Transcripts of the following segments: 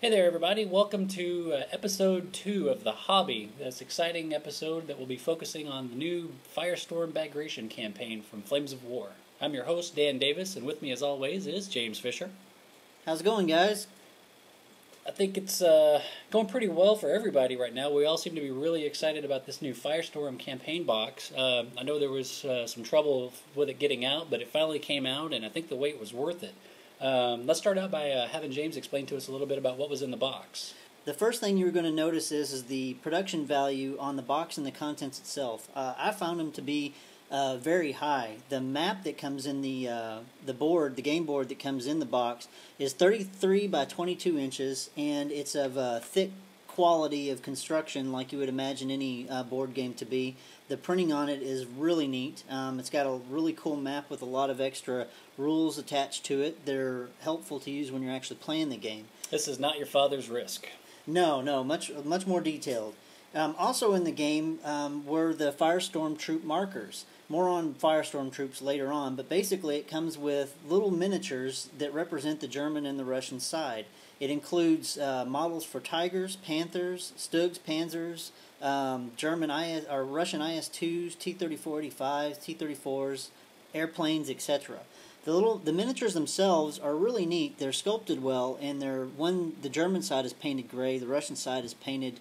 Hey there everybody, welcome to episode 2 of The Hobby, this exciting episode that will be focusing on the new Firestorm Bagration Campaign from Flames of War. I'm your host, Dan Davis, and with me as always is James Fisher. How's it going, guys? I think it's going pretty well for everybody right now. We all seem to be really excited about this new Firestorm campaign box. I know there was some trouble with it getting out, but it finally came out, and I think the wait was worth it. Let's start out by having James explain to us a little bit about what was in the box. The first thing you're going to notice is the production value on the box and the contents itself. I found them to be very high. The map that comes in the board, the game board that comes in the box, is 33 by 22 inches, and it's of a thick quality of construction like you would imagine any board game to be. The printing on it is really neat. It's got a really cool map with a lot of extra rules attached to it. They're helpful to use when you're actually playing the game. This is not your father's Risk. No, much more detailed. Also in the game were the Firestorm troop markers. More on Firestorm troops later on, but basically it comes with little miniatures that represent the German and the Russian side. It includes models for Tigers, Panthers, Stugs, Panzers, Russian IS-2s, T-34-85s, T-34s, airplanes, etc. The miniatures themselves are really neat. They're sculpted well, and the German side is painted gray, the Russian side is painted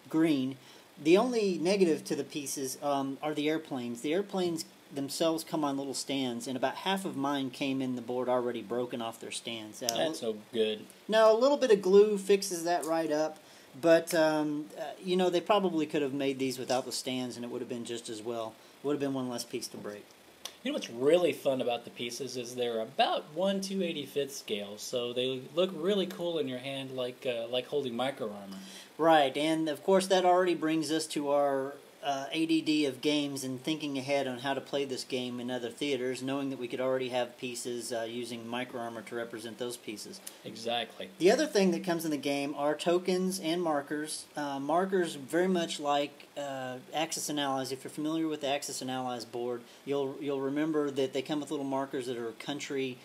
green. The only negative to the pieces are the airplanes. The airplanes themselves come on little stands, and about half of mine came in the board already broken off their stands. That's so good. No, a little bit of glue fixes that right up, but they probably could have made these without the stands, and it would have been just as well. Would have been one less piece to break. You know what's really fun about the pieces is they're about 1/285 scale, so they look really cool in your hand, like holding micro armor. Right, and of course that already brings us to our ADD of games and thinking ahead on how to play this game in other theaters, knowing that we could already have pieces using micro armor to represent those pieces. Exactly. The other thing that comes in the game are tokens and markers. Markers very much like Axis and Allies. If you're familiar with the Axis and Allies board, you'll remember that they come with little markers that are country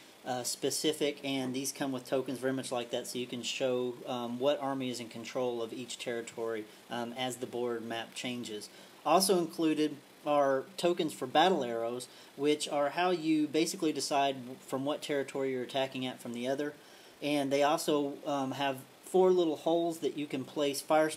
specific, and these come with tokens very much like that, so you can show what army is in control of each territory as the board map changes. Also included are tokens for battle arrows, which are how you basically decide from what territory you're attacking at from the other. And they also have 4 little holes that you can place your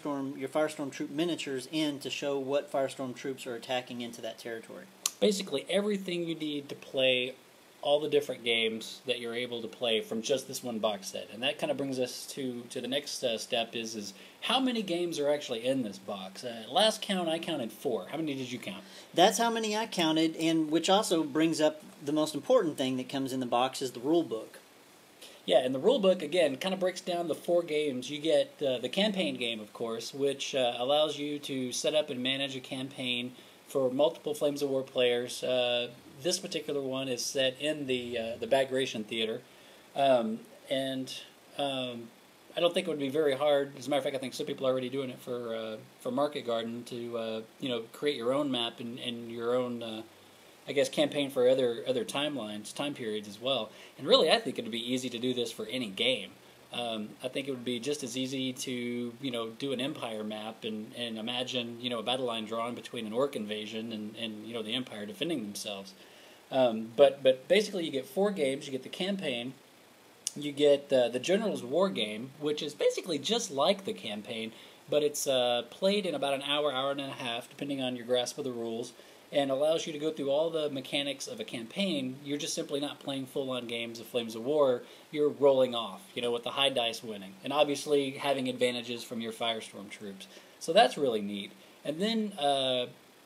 Firestorm troop miniatures in to show what Firestorm troops are attacking into that territory. Basically everything you need to play all the different games that you're able to play from just this one box set. And that kind of brings us to the next step is how many games are actually in this box. Last count I counted 4. How many did you count? That's how many I counted, and which also brings up the most important thing that comes in the box is the rule book. Yeah, and the rule book, again, kind of breaks down the 4 games. You get the campaign game, of course, which allows you to set up and manage a campaign for multiple Flames of War players. This particular one is set in the Bagration Theater, and I don't think it would be very hard. As a matter of fact, I think some people are already doing it for Market Garden to create your own map and your own campaign for other time periods as well. And really, I think it would be easy to do this for any game. I think it would be just as easy to do an Empire map and imagine a battle line drawn between an Orc invasion and the Empire defending themselves. But basically you get 4 games. You get the campaign, you get the General's War game, which is basically just like the campaign, but it's played in about an hour and a half, depending on your grasp of the rules, and allows you to go through all the mechanics of a campaign. You're just simply not playing full-on games of Flames of War. You're rolling off, with the high dice winning, and obviously having advantages from your Firestorm troops. So that's really neat. And then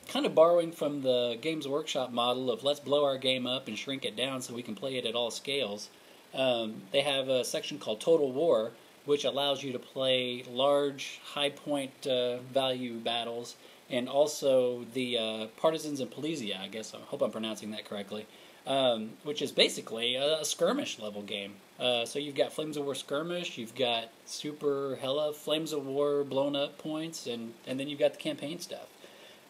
kind of borrowing from the Games Workshop model of let's blow our game up and shrink it down so we can play it at all scales, they have a section called Total War, which allows you to play large, high point value battles, and also the Partisans and Polizia, I guess. I hope I'm pronouncing that correctly, which is basically a skirmish level game. So you've got Flames of War skirmish, you've got super hella Flames of War blown up points, and then you've got the campaign stuff.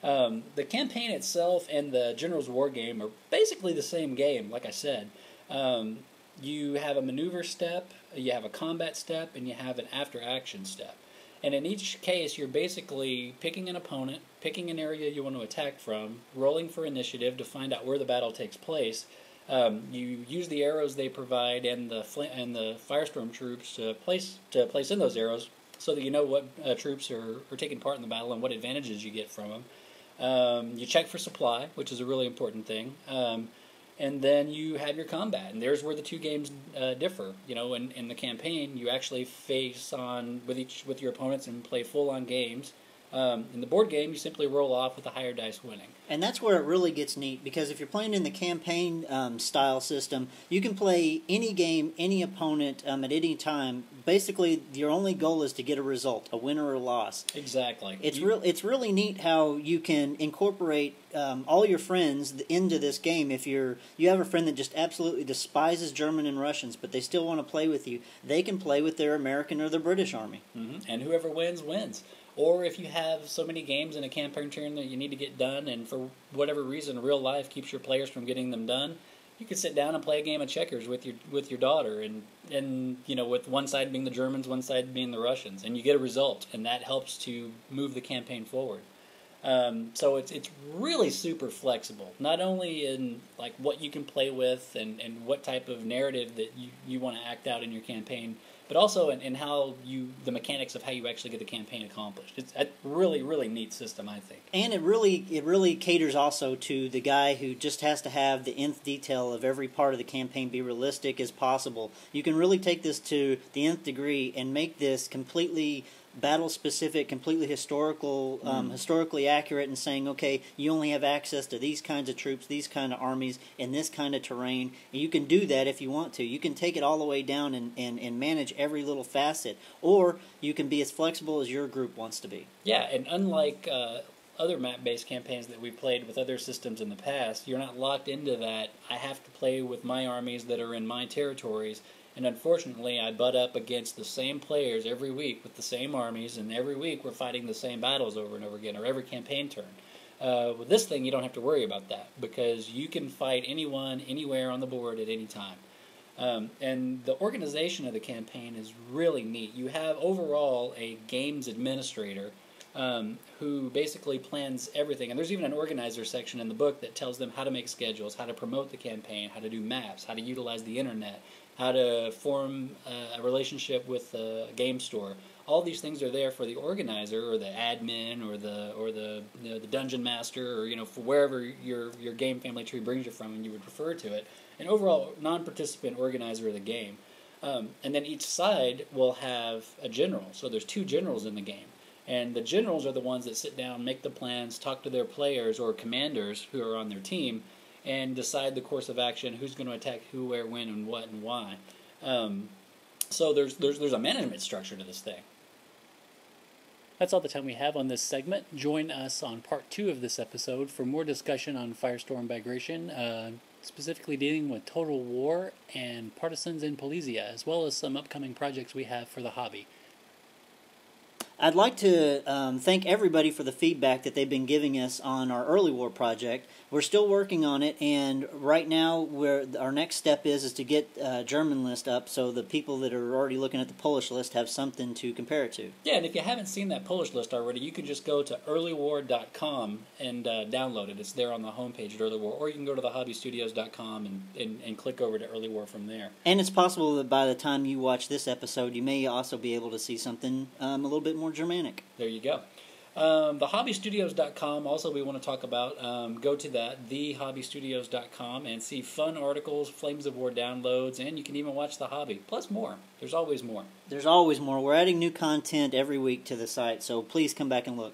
The campaign itself and the General's War game are basically the same game, like I said. You have a maneuver step, you have a combat step, and you have an after-action step. And in each case, you're basically picking an opponent, picking an area you want to attack from, rolling for initiative to find out where the battle takes place. You use the arrows they provide and the Firestorm troops to place in those arrows, so that you know what troops are taking part in the battle and what advantages you get from them. You check for supply, which is a really important thing. And then you have your combat, and there's where the two games differ. You know, in the campaign, you actually face on with your opponents and play full-on games. In the board game, you simply roll off with a higher dice winning. And that's where it really gets neat, because if you're playing in the campaign style system, you can play any game, any opponent at any time. Basically, your only goal is to get a result, a win or a loss. Exactly. It's really neat how you can incorporate all your friends into this game. If you have a friend that just absolutely despises German and Russians, but they still want to play with you, they can play with their American or their British army. Mm-hmm. And whoever wins, wins. Or if you have so many games in a campaign turn that you need to get done, and for whatever reason real life keeps your players from getting them done, you can sit down and play a game of checkers with your daughter, and you know, with one side being the Germans, one side being the Russians, and you get a result, and that helps to move the campaign forward. So it's really super flexible, not only in like what you can play with and what type of narrative that you want to act out in your campaign, but also in how the mechanics of how you actually get the campaign accomplished. It's a really, really neat system, I think. And it really caters also to the guy who just has to have the nth detail of every part of the campaign be realistic as possible. You can really take this to the nth degree and make this completely battle-specific, completely historically accurate, and saying, okay, you only have access to these kinds of troops, these kind of armies, in this kind of terrain. And you can do that if you want to. You can take it all the way down and manage every little facet. Or you can be as flexible as your group wants to be. Yeah, and unlike other map-based campaigns that we've played with other systems in the past, you're not locked into that, I have to play with my armies that are in my territories. And unfortunately, I butt up against the same players every week with the same armies, and every week we're fighting the same battles over and over again, or every campaign turn. With this thing, you don't have to worry about that, because you can fight anyone, anywhere on the board at any time. And the organization of the campaign is really neat. You have overall a games administrator who basically plans everything. And there's even an organizer section in the book that tells them how to make schedules, how to promote the campaign, how to do maps, how to utilize the internet, how to form a relationship with a game store. All these things are there for the organizer or the admin or the dungeon master, or for wherever your game family tree brings you from and you would refer to it. An overall non-participant organizer of the game. And then each side will have a general. So there's two generals in the game. And the generals are the ones that sit down, make the plans, talk to their players or commanders who are on their team, and decide the course of action, who's going to attack who, where, when, and what, and why. So there's a management structure to this thing. That's all the time we have on this segment. Join us on part 2 of this episode for more discussion on Firestorm Bagration, specifically dealing with Total War and Partisans in Polizia, as well as some upcoming projects we have for the hobby. I'd like to thank everybody for the feedback that they've been giving us on our early war project. We're still working on it, and right now our next step is to get a German list up, so the people that are already looking at the Polish list have something to compare it to. Yeah, and if you haven't seen that Polish list already, you can just go to earlywar.com and download it. It's there on the homepage at Early War, or you can go to thehobbystudios.com and click over to Early War from there. And it's possible that by the time you watch this episode, you may also be able to see something a little bit more Germanic. There you go. Thehobbystudios.com, also we want to talk about, go to that, thehobbystudios.com, and see fun articles, Flames of War downloads, and you can even watch The Hobby, plus more. There's always more. There's always more. We're adding new content every week to the site, so please come back and look.